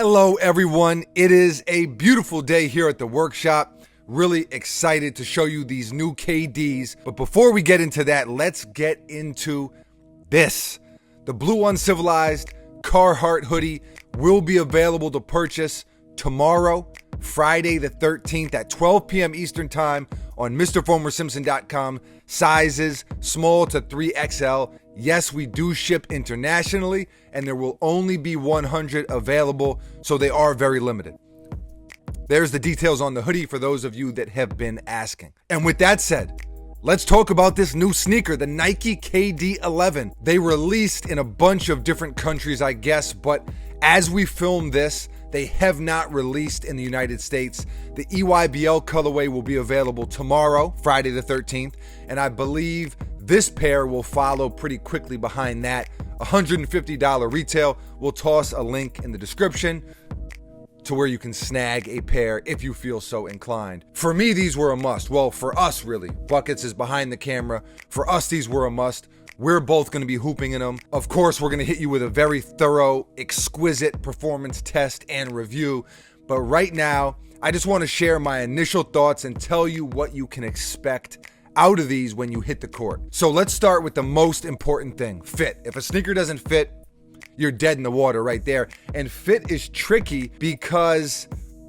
Hello everyone, it is a beautiful day here at the workshop. Really excited to show you these new KDs. But before we get into that, let's get into this. The blue Uncivilized Carhartt hoodie will be available to purchase tomorrow, Friday the 13th at 12 p.m. Eastern Time on MrFormerSimpson.com. Sizes small to 3XL. Yes, we do ship internationally, and there will only be 100 available, so they are very limited. There's the details on the hoodie for those of you that have been asking. And with that said, let's talk about this new sneaker, the Nike KD11. They released in a bunch of different countries, I guess, but as we film this, they have not released in the United States. The EYBL colorway will be available tomorrow, Friday the 13th, and I believe this pair will follow pretty quickly behind that. $150 retail. We'll toss a link in the description to where you can snag a pair if you feel so inclined. For me, these were a must. Well, for us, really. Buckets is behind the camera. For us, these were a must. We're both going to be hooping in them. Of course, we're going to hit you with a very thorough, exquisite performance test and review. But right now, I just want to share my initial thoughts and tell you what you can expect out of these when you hit the court. So let's start with the most important thing, fit. If a sneaker doesn't fit, you're dead in the water right there. And fit is tricky because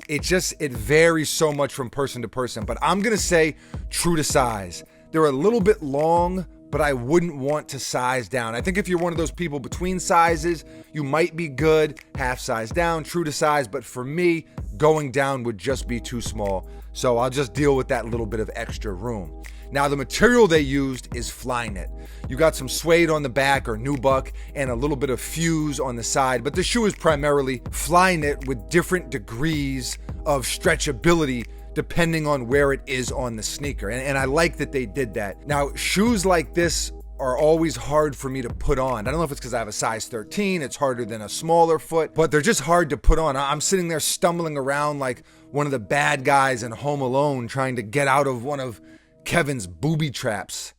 it varies so much from person to person. But I'm gonna say true to size. They're a little bit long, but I wouldn't want to size down. I think if you're one of those people between sizes, you might be good, half size down, true to size, but for me, going down would just be too small. So I'll just deal with that little bit of extra room. Now, the material they used is Flyknit. You got some suede on the back or nubuck and a little bit of fuse on the side, but the shoe is primarily Flyknit with different degrees of stretchability depending on where it is on the sneaker. And I like that they did that. Now, shoes like this are always hard for me to put on. I don't know if it's because I have a size 13, it's harder than a smaller foot, but they're just hard to put on. I'm sitting there stumbling around like one of the bad guys in Home Alone trying to get out of one of Kevin's booby traps.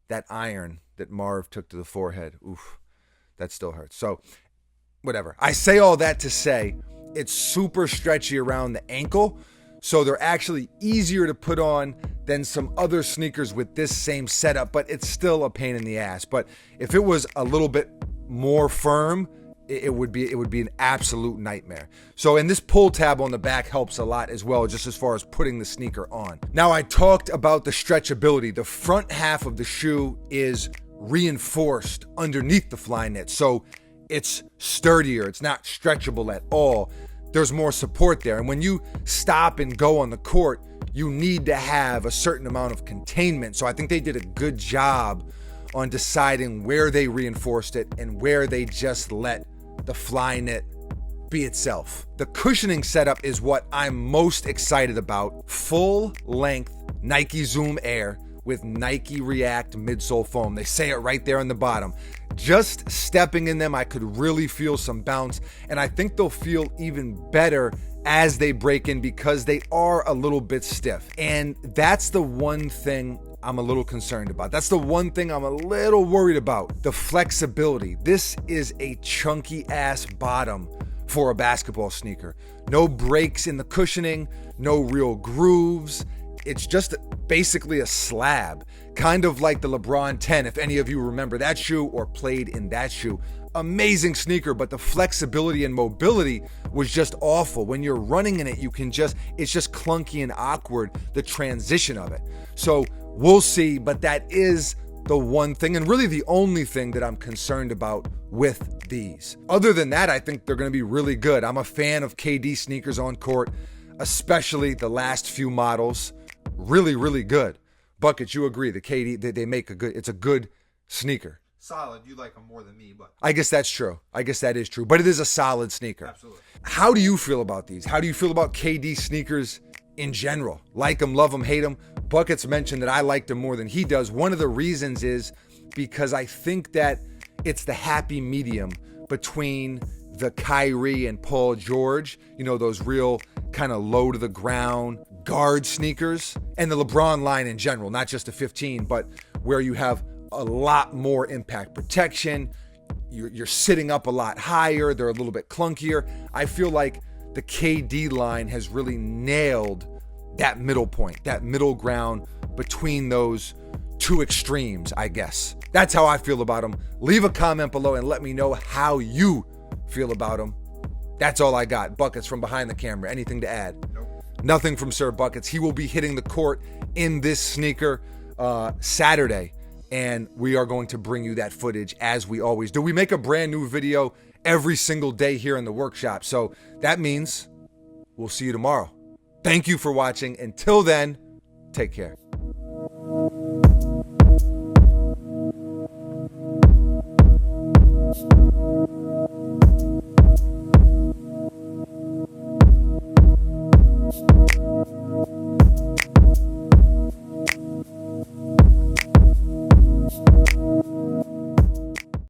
That iron that Marv took to the forehead. Oof, that still hurts. So, whatever. I say all that to say it's super stretchy around the ankle, so they're actually easier to put on than some other sneakers with this same setup, but it's still a pain in the ass. But if it was a little bit more firm, it would be an absolute nightmare. So, and this pull tab on the back helps a lot as well, just as far as putting the sneaker on. Now, I talked about the stretchability. The front half of the shoe is reinforced underneath the Flyknit, so it's sturdier. It's not stretchable at all. There's more support there. And when you stop and go on the court, you need to have a certain amount of containment. So I think they did a good job on deciding where they reinforced it and where they just let the Flyknit be itself. The cushioning setup is what I'm most excited about. Full length Nike Zoom Air with Nike React midsole foam. They say it right there on the bottom. Just stepping in them, I could really feel some bounce, and I think they'll feel even better as they break in because they are a little bit stiff. And that's the one thing I'm a little concerned about. That's the one thing I'm a little worried about, the flexibility. This is a chunky ass bottom for a basketball sneaker. No breaks in the cushioning, no real grooves. It's just basically a slab, kind of like the LeBron 10, if any of you remember that shoe or played in that shoe. Amazing sneaker, but the flexibility and mobility was just awful. When you're running in it, it's just clunky and awkward, the transition of it. So we'll see, but that is the one thing and really the only thing that I'm concerned about with these. Other than that, I think they're going to be really good. I'm a fan of KD sneakers on court, especially the last few models. Really, really good. Bucket, you agree, the KD, they make it's a good sneaker. Solid. You like them more than me, but I guess that's true. I guess that is true, but it is a solid sneaker. Absolutely. How do you feel about these? How do you feel about KD sneakers in general? Like them, love them, hate them? Bucket's mentioned that I like them more than he does. One of the reasons is because I think that it's the happy medium between the Kyrie and Paul George, those real kind of low to the ground guard sneakers, and the LeBron line in general, not just the 15, but where you have a lot more impact protection. you're sitting up a lot higher. They're a little bit clunkier. I feel like the KD line has really nailed that middle point, that middle ground between those two extremes, I guess. That's how I feel about them. Leave a comment below and let me know how you feel about them. That's all I got. Buckets from behind the camera. Anything to add? Nope. Nothing from Sir Buckets. He will be hitting the court in this sneaker Saturday, and we are going to bring you that footage as we always do. We make a brand new video every single day here in the workshop, so that means we'll see you tomorrow. Thank you for watching. Until then, take care.